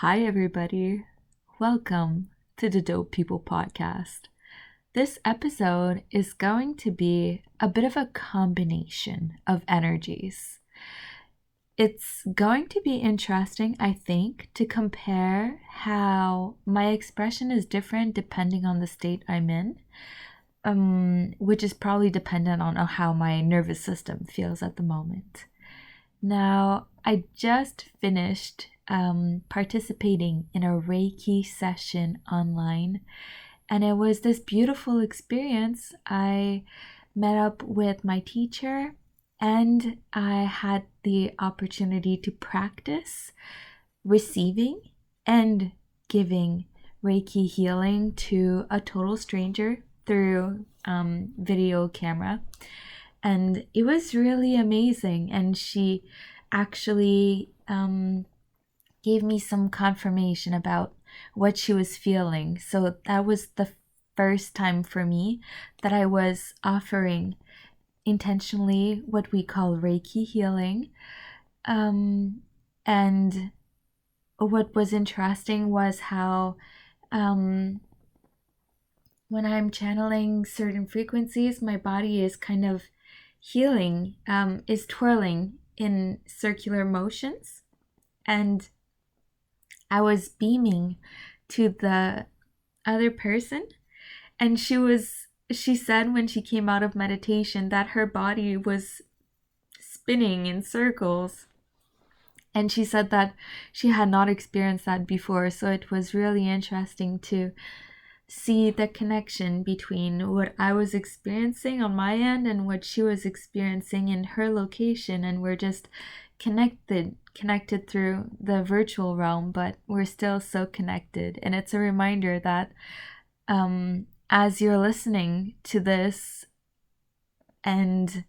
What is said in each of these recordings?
Hi, everybody. Welcome to the Dope People podcast. This episode is going to be a bit of a combination of energies. It's going to be interesting, I think, to compare how my expression is different depending on the state I'm in, which is probably dependent on how my nervous system feels at the moment. Now, I just finished participating in a Reiki session online, and it was this beautiful experience. I met up with my teacher and I had the opportunity to practice receiving and giving Reiki healing to a total stranger through video camera. And it was really amazing. And she actually gave me some confirmation about what she was feeling. So that was the first time for me that I was offering intentionally what we call Reiki healing. And what was interesting was how when I'm channeling certain frequencies, my body is kind of healing, is twirling in circular motions. And I was beaming to the other person, and she said when she came out of meditation that her body was spinning in circles. And she said that she had not experienced that before. So it was really interesting to see the connection between what I was experiencing on my end and what she was experiencing in her location. And we're just connected through the virtual realm, but we're still so connected. And it's a reminder that as you're listening to this and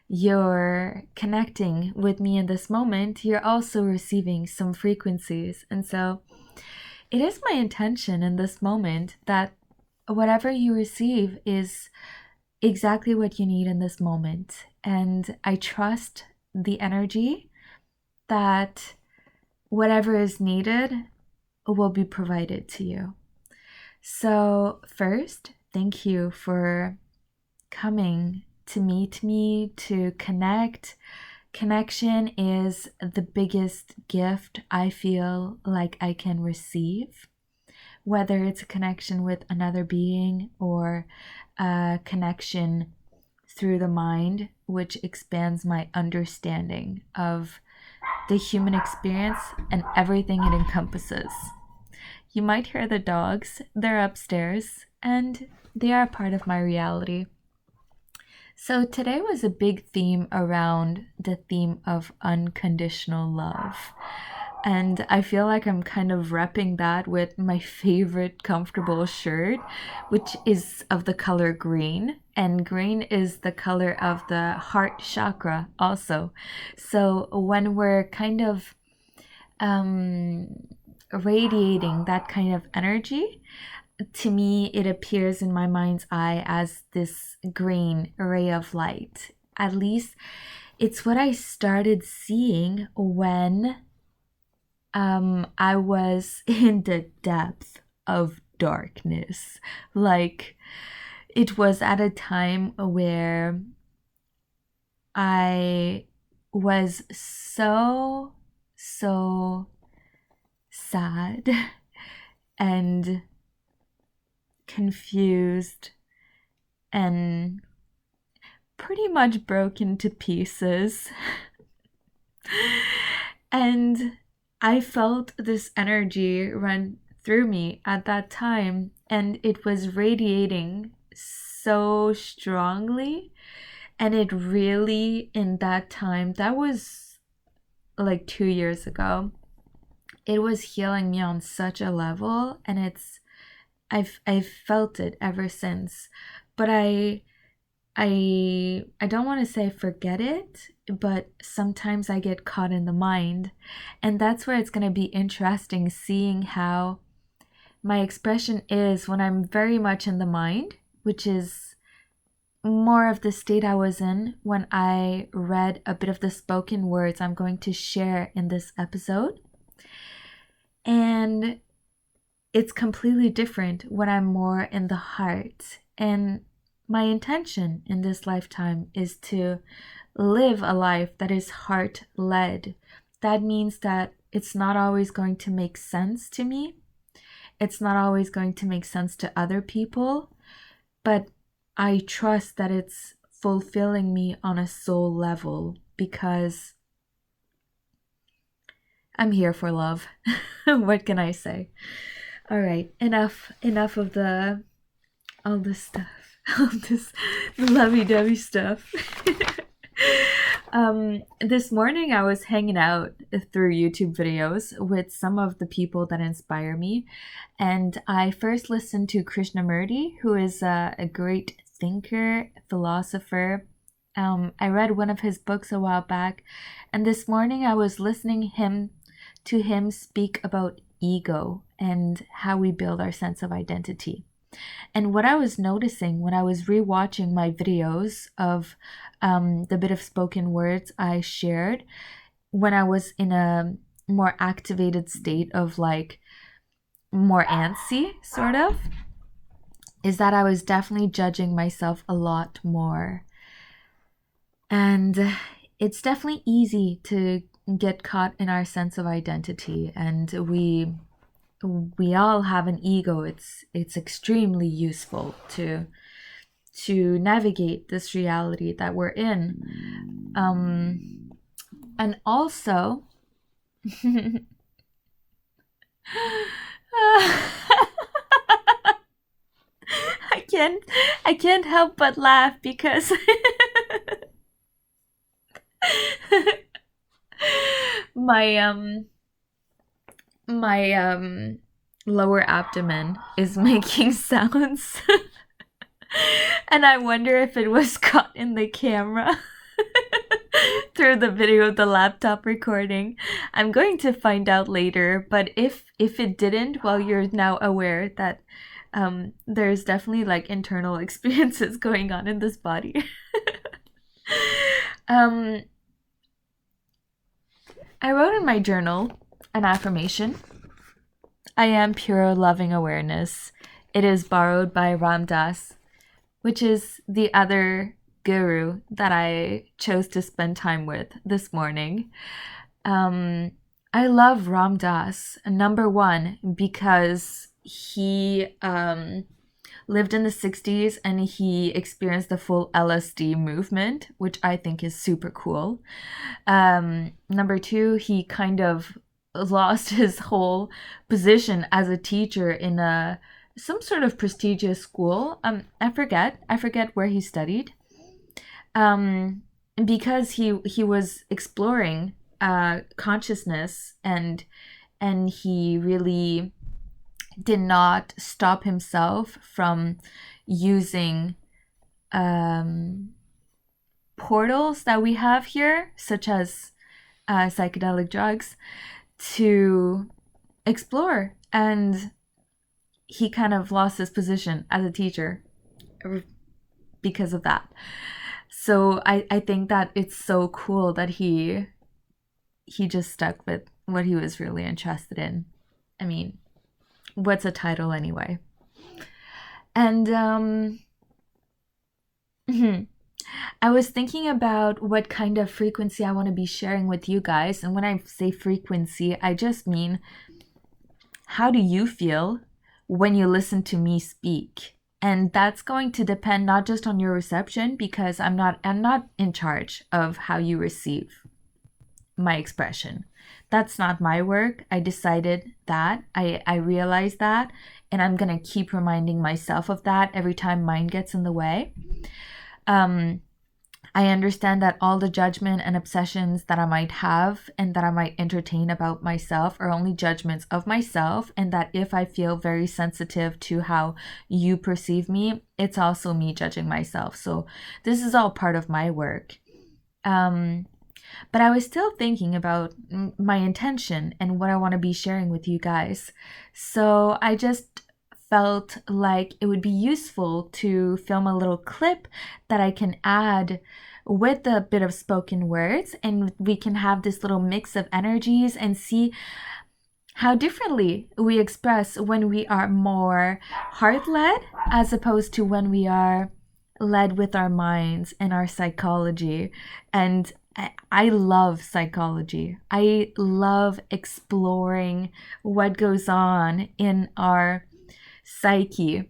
you're connecting with me in this moment, you're also receiving some frequencies. And so it is my intention in this moment that whatever you receive is exactly what you need in this moment. And I trust the energy that whatever is needed will be provided to you. So first, thank you for coming to meet me, to connect. Connection is the biggest gift I feel like I can receive, whether it's a connection with another being or a connection through the mind, which expands my understanding of the human experience and everything it encompasses. You might hear the dogs, they're upstairs, and they are part of my reality. So today was a big theme around the theme of unconditional love. And I feel like I'm kind of repping that with my favorite comfortable shirt, which is of the color green. And green is the color of the heart chakra also. So when we're kind of radiating that kind of energy, to me, it appears in my mind's eye as this green ray of light. At least it's what I started seeing when I was in the depth of darkness. Like, it was at a time where I was so sad and confused and pretty much broken to pieces. And I felt this energy run through me at that time, and it was radiating so strongly. And it really, in that time, that was like 2 years ago, it was healing me on such a level, and I've felt it ever since. But I don't want to say forget it, but sometimes I get caught in the mind. And that's where it's going to be interesting seeing how my expression is when I'm very much in the mind, which is more of the state I was in when I read a bit of the spoken words I'm going to share in this episode. And it's completely different when I'm more in the heart. And my intention in this lifetime is to live a life that is heart-led. That means that it's not always going to make sense to me. It's not always going to make sense to other people, but I trust that it's fulfilling me on a soul level because I'm here for love. What can I say? All right, enough of all this stuff, all this lovey-dovey stuff. This morning I was hanging out through YouTube videos with some of the people that inspire me, and I first listened to Krishnamurti, who is a great thinker, philosopher. I read one of his books a while back, and this morning I was listening to him speak about ego and how we build our sense of identity. And what I was noticing when I was rewatching my videos of the bit of spoken words I shared when I was in a more activated state of like more antsy, sort of, is that I was definitely judging myself a lot more. And it's definitely easy to get caught in our sense of identity, and we all have an ego. It's extremely useful to navigate this reality that we're in. And also I can't help but laugh because my lower abdomen is making sounds. And I wonder if it was caught in the camera through the video of the laptop recording. I'm going to find out later, but if it didn't, well, you're now aware that there's definitely like internal experiences going on in this body. I wrote in my journal an affirmation. I am pure loving awareness. It is borrowed by Ram Dass, which is the other guru that I chose to spend time with this morning. I love Ram Dass, number one, because he lived in the 60s and he experienced the full LSD movement, which I think is super cool. Number two, he kind of lost his whole position as a teacher in some sort of prestigious school. I forget where he studied. Because he was exploring consciousness, and he really did not stop himself from using portals that we have here, such as psychedelic drugs, to explore. And he kind of lost his position as a teacher because of that. So I think that it's so cool that he just stuck with what he was really interested in. I mean, what's a title anyway? And I was thinking about what kind of frequency I want to be sharing with you guys. And when I say frequency, I just mean, how do you feel when you listen to me speak? And that's going to depend not just on your reception, because I'm not in charge of how you receive my expression. That's not my work. I decided that. I realized that, and I'm going to keep reminding myself of that every time mine gets in the way. I understand that all the judgment and obsessions that I might have and that I might entertain about myself are only judgments of myself, and that if I feel very sensitive to how you perceive me, it's also me judging myself. So this is all part of my work. But I was still thinking about my intention and what I want to be sharing with you guys. So I just felt like it would be useful to film a little clip that I can add with a bit of spoken words, and we can have this little mix of energies and see how differently we express when we are more heart-led as opposed to when we are led with our minds and our psychology. And I love psychology. I love exploring what goes on in our psyche.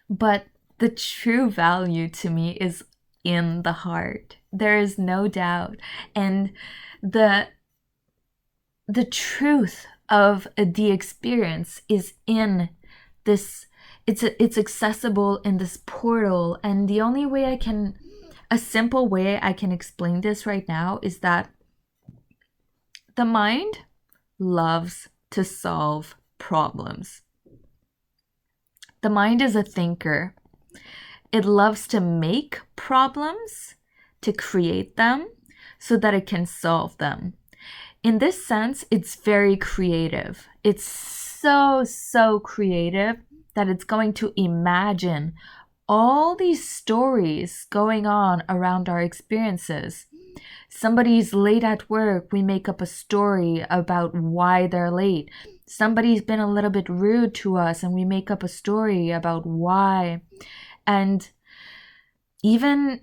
But the true value to me is in the heart. There is no doubt. And the the truth of the experience is in this. It's accessible in this portal, and the only way a simple way I can explain this right now is that the mind loves to solve problems. The mind is a thinker. It loves to make problems, to create them so that it can solve them. In this sense, it's very creative. It's so creative that it's going to imagine all these stories going on around our experiences. Somebody's late at work, we make up a story about why they're late. Somebody's been a little bit rude to us, and we make up a story about why. And even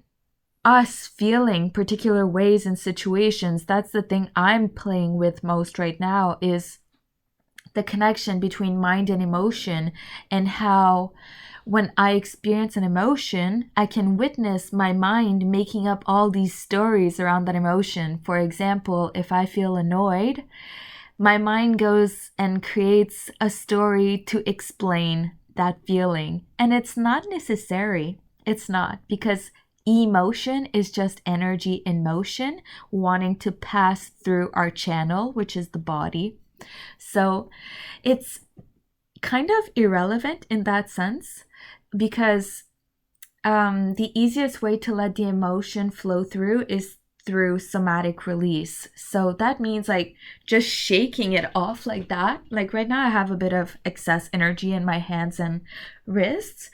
us feeling particular ways in situations, that's the thing I'm playing with most right now, is the connection between mind and emotion, and how when I experience an emotion, I can witness my mind making up all these stories around that emotion. For example, if I feel annoyed, my mind goes and creates a story to explain that feeling. And it's not necessary. It's not, because emotion is just energy in motion wanting to pass through our channel, which is the body. So it's kind of irrelevant in that sense, because the easiest way to let the emotion flow through is through somatic release. So that means like just shaking it off like that. Like right now I have a bit of excess energy in my hands and wrists.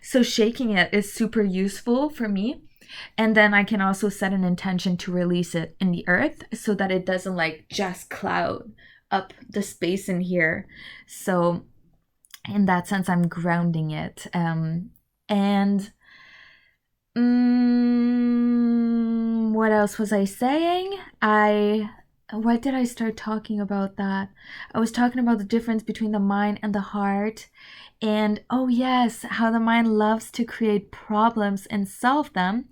So shaking it is super useful for me. And then I can also set an intention to release it in the earth so that it doesn't like just cloud up the space in here. So in that sense, I'm grounding it. What else was I saying? Why did I start talking about that? I was talking about the difference between the mind and the heart. And oh yes, how the mind loves to create problems and solve them.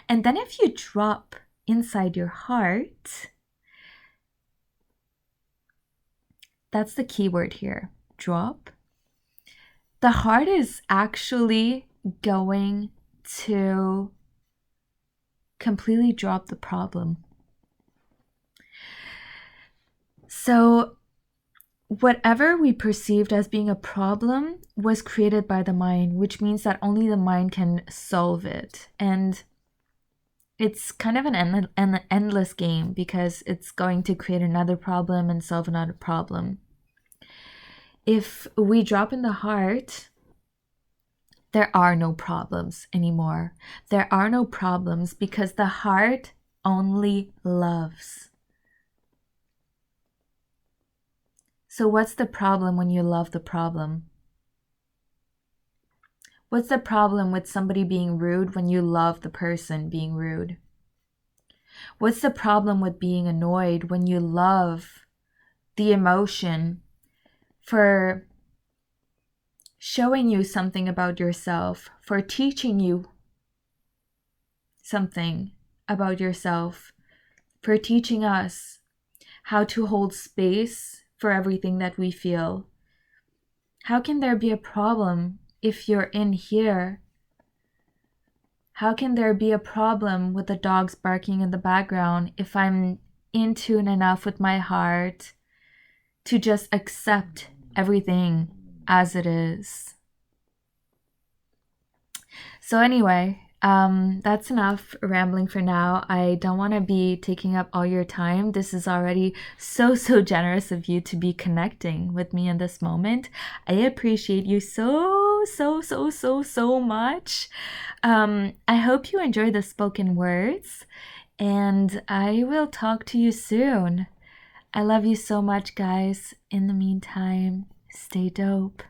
And then if you drop inside your heart, that's the key word here, drop. The heart is actually going to completely drop the problem. So whatever we perceived as being a problem was created by the mind, which means that only the mind can solve it. And it's kind of an endless game, because it's going to create another problem and solve another problem. If we drop in the heart, there are no problems anymore. There are no problems because the heart only loves. So what's the problem when you love the problem? What's the problem with somebody being rude when you love the person being rude? What's the problem with being annoyed when you love the emotion for showing you something about yourself, for teaching you something about yourself, for teaching us how to hold space for everything that we feel? How can there be a problem if you're in here? How can there be a problem with the dogs barking in the background if I'm in tune enough with my heart to just accept everything as it is? So anyway, that's enough rambling for now. I don't want to be taking up all your time. This is already so generous of you to be connecting with me in this moment. I appreciate you so much. I hope you enjoy the spoken words, and I will talk to you soon. I love you so much, guys. In the meantime, stay dope.